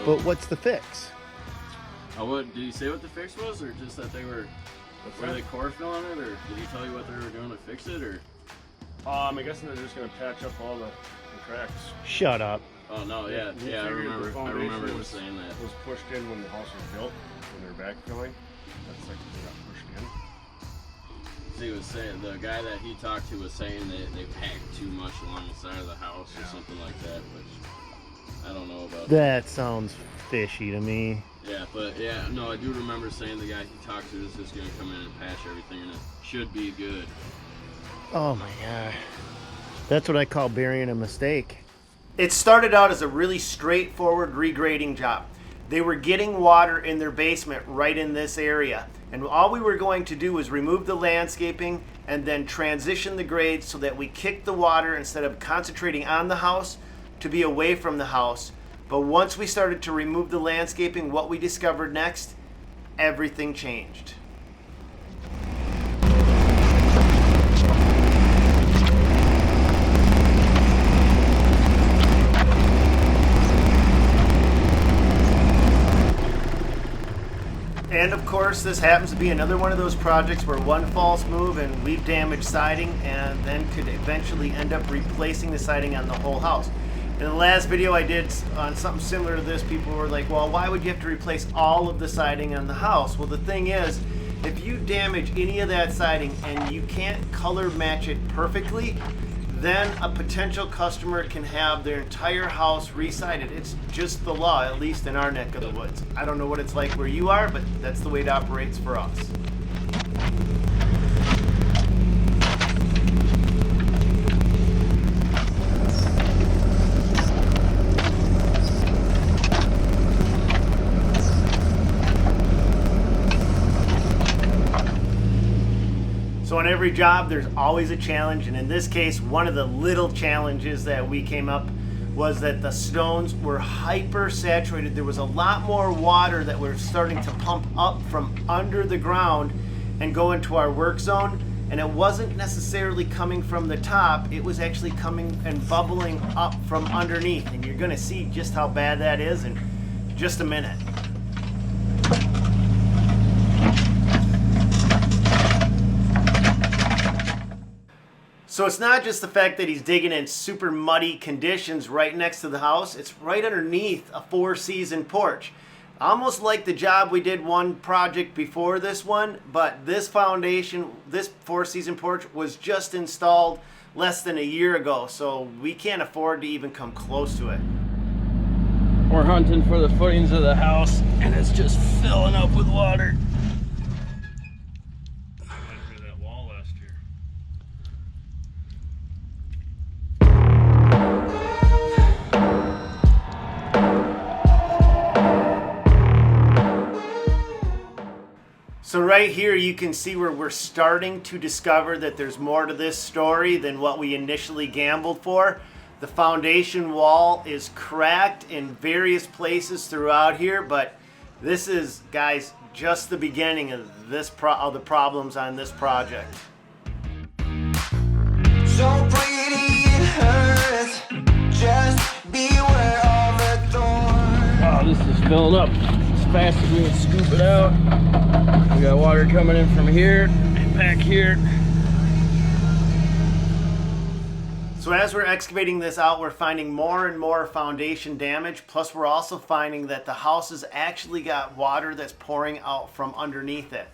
But what's the fix? What did he say what the fix was, or just that they were they core filling it, or did he tell you what they were doing to fix it, or? I'm guessing they're just gonna patch up all the cracks. Shut up. Oh no, yeah, I remember. I remember him saying that. It was pushed in when the house was built, when they were backfilling. That's like they got pushed in. So he was saying, the guy that he talked to was saying that they packed too much along the side of the house or something like that, which I don't know about. That sounds fishy to me. Yeah, but yeah, no, I do remember saying the guy he talked to is just gonna come in and patch everything, and it should be good. Oh my god. That's what I call burying a mistake. It started out as a really straightforward regrading job. They were getting water in their basement right in this area. And all we were going to do was remove the landscaping and then transition the grades so that we kicked the water, instead of concentrating on the house, to be away from the house. But once we started to remove the landscaping, what we discovered next, everything changed. And of course, this happens to be another one of those projects where one false move and we've damaged siding, and then could eventually end up replacing the siding on the whole house. In the last video I did on something similar to this, people were like, well, why would you have to replace all of the siding on the house? Well, the thing is, if you damage any of that siding and you can't color match it perfectly, then a potential customer can have their entire house re-sided. It's just the law, at least in our neck of the woods. I don't know what it's like where you are, but that's the way it operates for us. So on every job, there's always a challenge, and in this case, one of the little challenges that we came up was that the stones were hyper saturated. There was a lot more water that was starting to pump up from under the ground and go into our work zone, and it wasn't necessarily coming from the top, it was actually coming and bubbling up from underneath, and you're gonna see just how bad that is in just a minute. So it's not just the fact that he's digging in super muddy conditions right next to the house, it's right underneath a 4-season porch. Almost like the job we did one project before this one, but this foundation, this 4-season porch was just installed less than a year ago, so we can't afford to even come close to it. We're hunting for the footings of the house, and it's just filling up with water. So right here you can see where we're starting to discover that there's more to this story than what we initially gambled for. The foundation wall is cracked in various places throughout here, but this is, guys, just the beginning of of the problems on this project. So pretty it hurts, just beware of the thorn. Wow, this is filling up as fast as we can scoop it out. We got water coming in from here and back here. So as we're excavating this out, we're finding more and more foundation damage. Plus we're also finding that the house has actually got water that's pouring out from underneath it.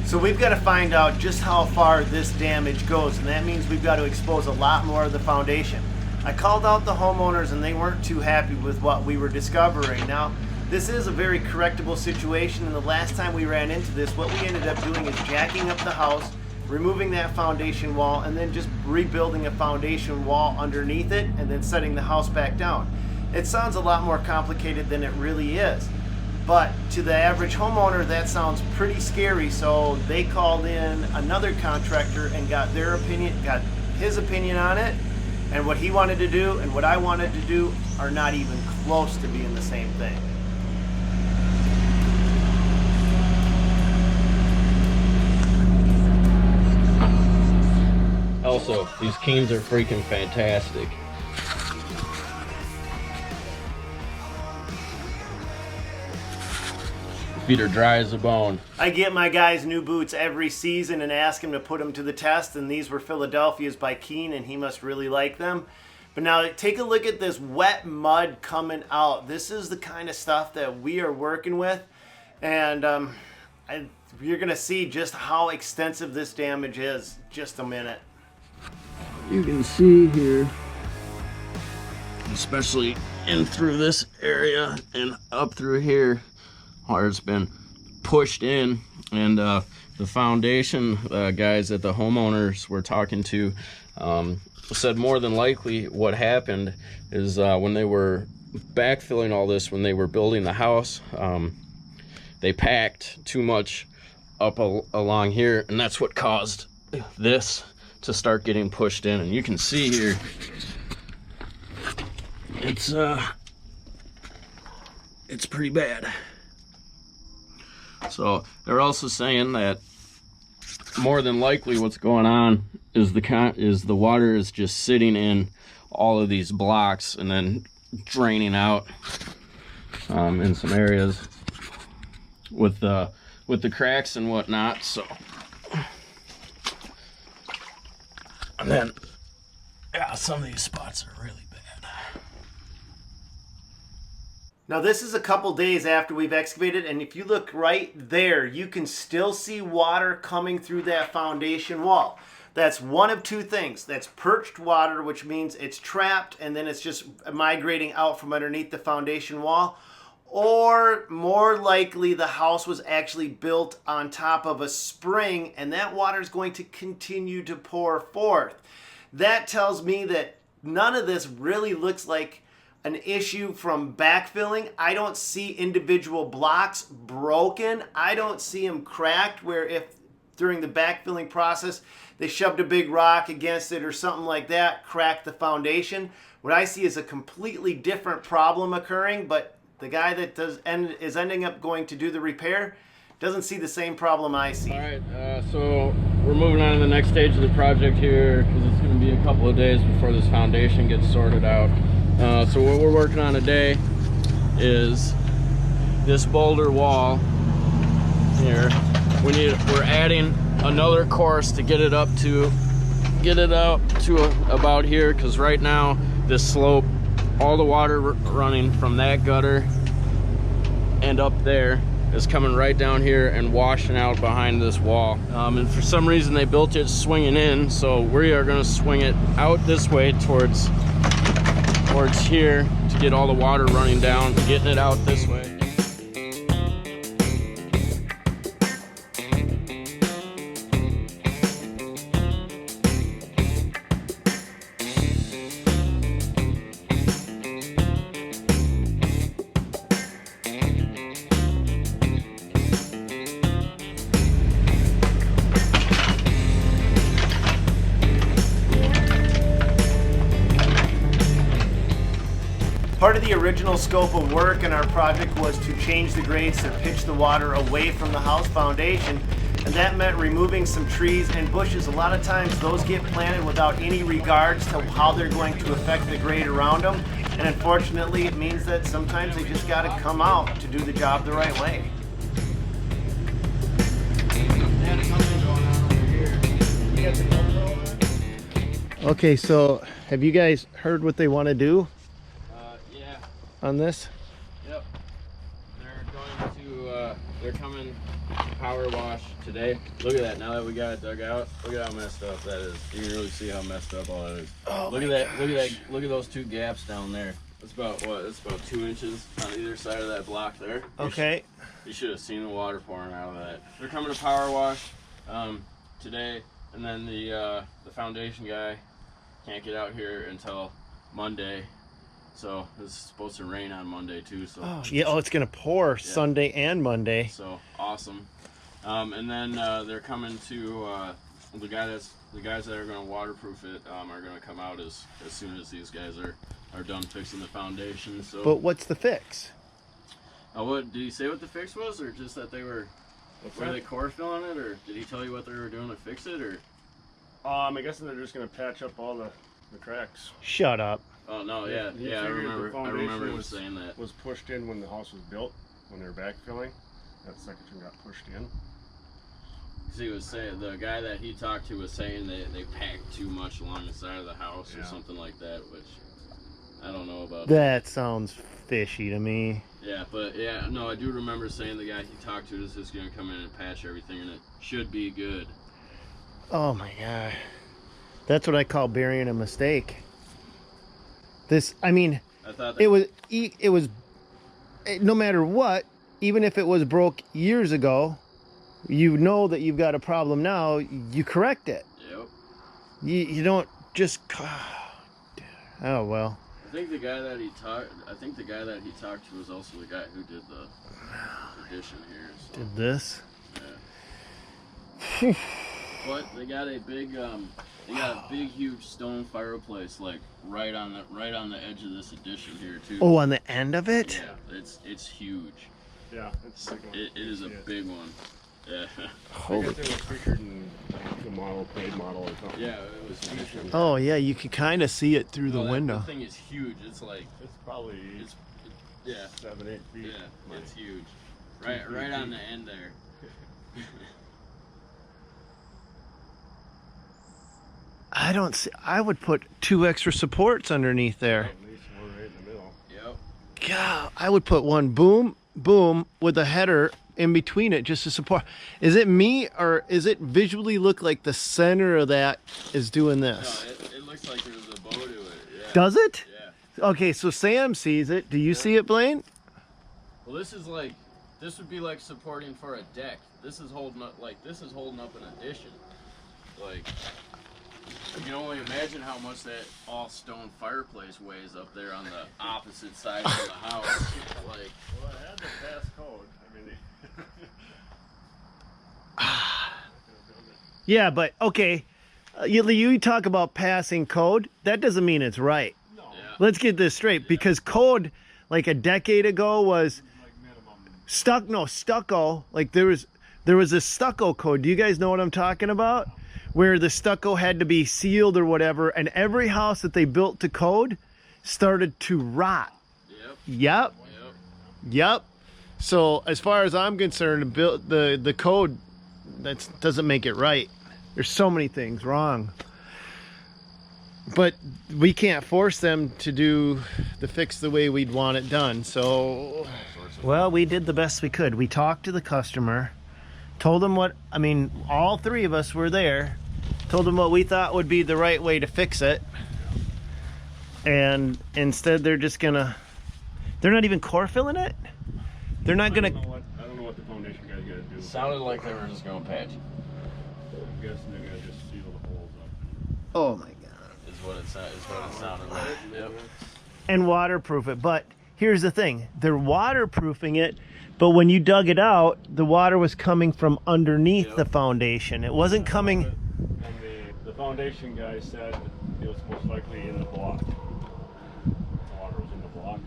So we've got to find out just how far this damage goes, and that means we've got to expose a lot more of the foundation. I called out the homeowners and they weren't too happy with what we were discovering. Now, this is a very correctable situation, and the last time we ran into this, what we ended up doing is jacking up the house, removing that foundation wall, and then just rebuilding a foundation wall underneath it, and then setting the house back down. It sounds a lot more complicated than it really is. But to the average homeowner, that sounds pretty scary, so they called in another contractor and got their opinion, got his opinion on it, and what he wanted to do and what I wanted to do are not even close to being the same thing. Also, these canes are freaking fantastic. Feet are dry as a bone. I get my guys new boots every season and ask him to put them to the test, and these were Philadelphia's by Keen, and he must really like them. But now take a look at this wet mud coming out. This is the kind of stuff that we are working with, and you're gonna see just how extensive this damage is. Just a minute. You can see here, especially in through this area and up through here, where it's been pushed in, and the foundation guys that the homeowners were talking to said more than likely what happened is when they were backfilling all this, when they were building the house, they packed too much up along here, and that's what caused this to start getting pushed in. And you can see here, it's pretty bad. So they're also saying that more than likely what's going on is the water is just sitting in all of these blocks and then draining out in some areas with the cracks and whatnot. So, and then yeah, some of these spots are really bad. Now this is a couple days after we've excavated, and if you look right there, you can still see water coming through that foundation wall. That's one of two things. That's perched water, which means it's trapped and then it's just migrating out from underneath the foundation wall. Or more likely the house was actually built on top of a spring, and that water is going to continue to pour forth. That tells me that none of this really looks like an issue from backfilling. I don't see individual blocks broken. I don't see them cracked where if during the backfilling process they shoved a big rock against it or something like that, cracked the foundation. What I see is a completely different problem occurring, but the guy that is ending up going to do the repair doesn't see the same problem I see. All right, so we're moving on to the next stage of the project here, because it's going to be a couple of days before this foundation gets sorted out. So what we're working on today is this boulder wall here. We're adding another course to get it up to about here, because right now this slope, all the water running from that gutter and up there is coming right down here and washing out behind this wall. And for some reason they built it swinging in, so we are going to swing it out this way towards here to get all the water running down, getting it out this way. Part of the original scope of work in our project was to change the grades to pitch the water away from the house foundation, and that meant removing some trees and bushes. A lot of times those get planted without any regards to how they're going to affect the grade around them, and unfortunately it means that sometimes they just got to come out to do the job the right way. Okay, so have you guys heard what they want to do Yeah. on this? Yep. They're coming to power wash today. Look at that. Now that we got it dug out, look at how messed up that is. You can really see how messed up all that is. Oh, look at that. Look at that. Look at those two gaps down there. It's about what? It's about 2 inches on either side of that block there. Okay. You should have seen the water pouring out of that. They're coming to power wash today, and then the foundation guy can't get out here until Monday. So it's supposed to rain on Monday too. So Yeah, it's gonna pour Sunday and Monday. So awesome. And then they're coming to the guys that are going to waterproof it are going to come out as soon as these guys are done fixing the foundation. So. But what's the fix? What did he say? What the fix was, or just that they were they core filling it, or did he tell you what they were doing to fix it, or? I'm guessing they're just gonna patch up all the cracks. Shut up. Oh no, yeah, He yeah. I figured the remember. I foundation remember him was- saying that. Was pushed in when the house was built, when they were backfilling. That section got pushed in. He was saying, the guy that he talked to was saying that they packed too much along the side of the house or Yeah. something like that, which I don't know about. That sounds fishy to me. Yeah, but yeah, no, I do remember saying the guy he talked to is just gonna come in and patch everything, and it should be good. Oh my god. That's what I call burying a mistake. This, I mean, I thought that, it was, no matter what, even if it was broke years ago, you know that you've got a problem now, you correct it. Yep. You don't just, oh well. I think the guy that he talked to was also the guy who did the addition here. So, Did this? yeah. But they got a big huge stone fireplace like right on the edge of this addition here too. Oh, on the end of it? Yeah, it's huge. Yeah, it's like It is a big one. Yeah. I guess it was featured in the model, paid model or something. Yeah, it was featured. Oh yeah, you can kind of see it through the Oh, that window. thing is huge. It's like It's probably yeah, 7-8 feet. yeah, it's huge. Right on the end there. I don't see, I would put 2 extra supports underneath there. At least one right in the middle. Yep. God, I would put one boom, boom with a header in between it just to support. Is it me or is it visually look like the center of that is doing No, this? it looks like there's a bow to it. Yeah. Does it? Yeah. Okay, so Sam sees it. Do you see it, Blaine? Well, this would be like supporting for a deck. This is holding up an addition. Like, you can only imagine how much that all stone fireplace weighs up there on the opposite side of the house. Like, Well, it had to pass code. I mean, Yeah, but okay. You talk about passing code. That doesn't mean it's right. no, yeah. Let's get this straight, because code like a decade ago was like minimum. stucco. Like there was a stucco code. Do you guys know what I'm talking about? Where the stucco had to be sealed or whatever, and every house that they built to code started to rot. Yep. Yep. So as far as I'm concerned, the code doesn't make it right. There's so many things wrong. But we can't force them to do the fix the way we'd want it done. So, well, we did the best we could. We talked to the customer, told them what, I mean, all 3 of us were there, told them what we thought would be the right way to fix it. And instead they're just gonna, they're not even core filling it? They're not gonna, I don't know what the foundation guys gotta do. Sounded like they were just going patch. I'm guessing they're gonna just seal the holes up. oh my God. Is what it sounded like. Yep. And waterproof it. But here's the thing, they're waterproofing it, but when you dug it out, the water was coming from underneath Yep. the foundation. It wasn't coming. And the foundation guy said it was most likely in the block. The water was in the block.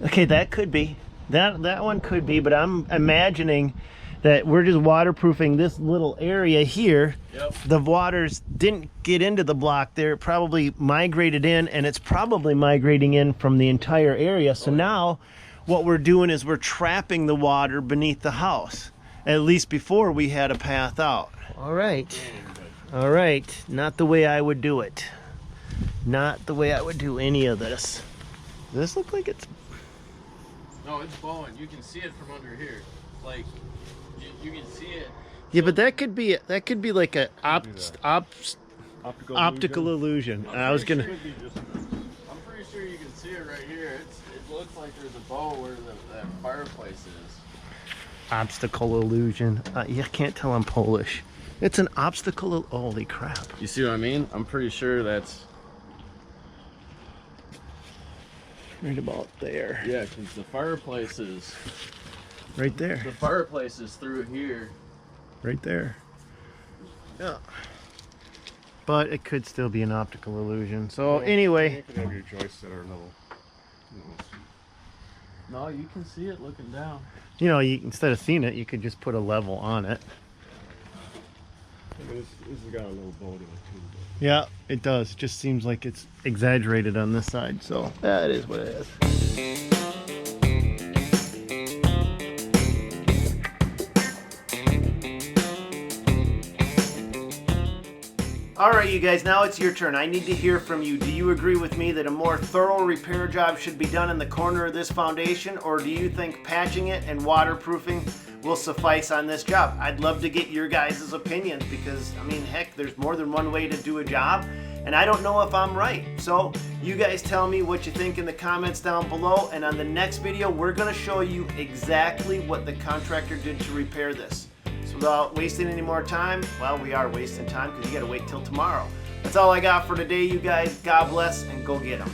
Okay, that could be. That one could be, but I'm imagining that we're just waterproofing this little area here. Yep. The waters didn't get into the block there. It probably migrated in, and it's probably migrating in from the entire area. So now what we're doing is we're trapping the water beneath the house, at least before we had a path out. All right. All right. Not the way I would do it. Not the way I would do any of this. Does this look like it's... No, it's bowing. You can see it from under here. Like, you can see it. Yeah, but that could be like a optical illusion. I was gonna. Could be just I'm pretty sure you can see it right here. It looks like there's a bow where that fireplace is. Obstacle illusion. You can't tell I'm Polish. It's an obstacle. Holy crap! You see what I mean? I'm pretty sure that's... Right about there. Yeah, because the fireplace is... Right there. The fireplace is through here. Right there. Yeah. But it could still be an optical illusion. So anyway, You could have your joists that are level. No, you can see it looking down. you know, instead of seeing it, you could just put a level on it. I mean, this has got a little boat in it too. Yeah, it does. It just seems like it's exaggerated on this side, so that is what it is. All right, you guys, now it's your turn. I need to hear from you. Do you agree with me that a more thorough repair job should be done in the corner of this foundation, or do you think patching it and waterproofing will suffice on this job? I'd love to get your guys' opinions because, I mean, heck, there's more than one way to do a job, and I don't know if I'm right. So you guys tell me what you think in the comments down below, and on the next video, we're gonna show you exactly what the contractor did to repair this. So without wasting any more time, well, we are wasting time because you gotta wait till tomorrow. That's all I got for today, you guys. God bless, and go get them.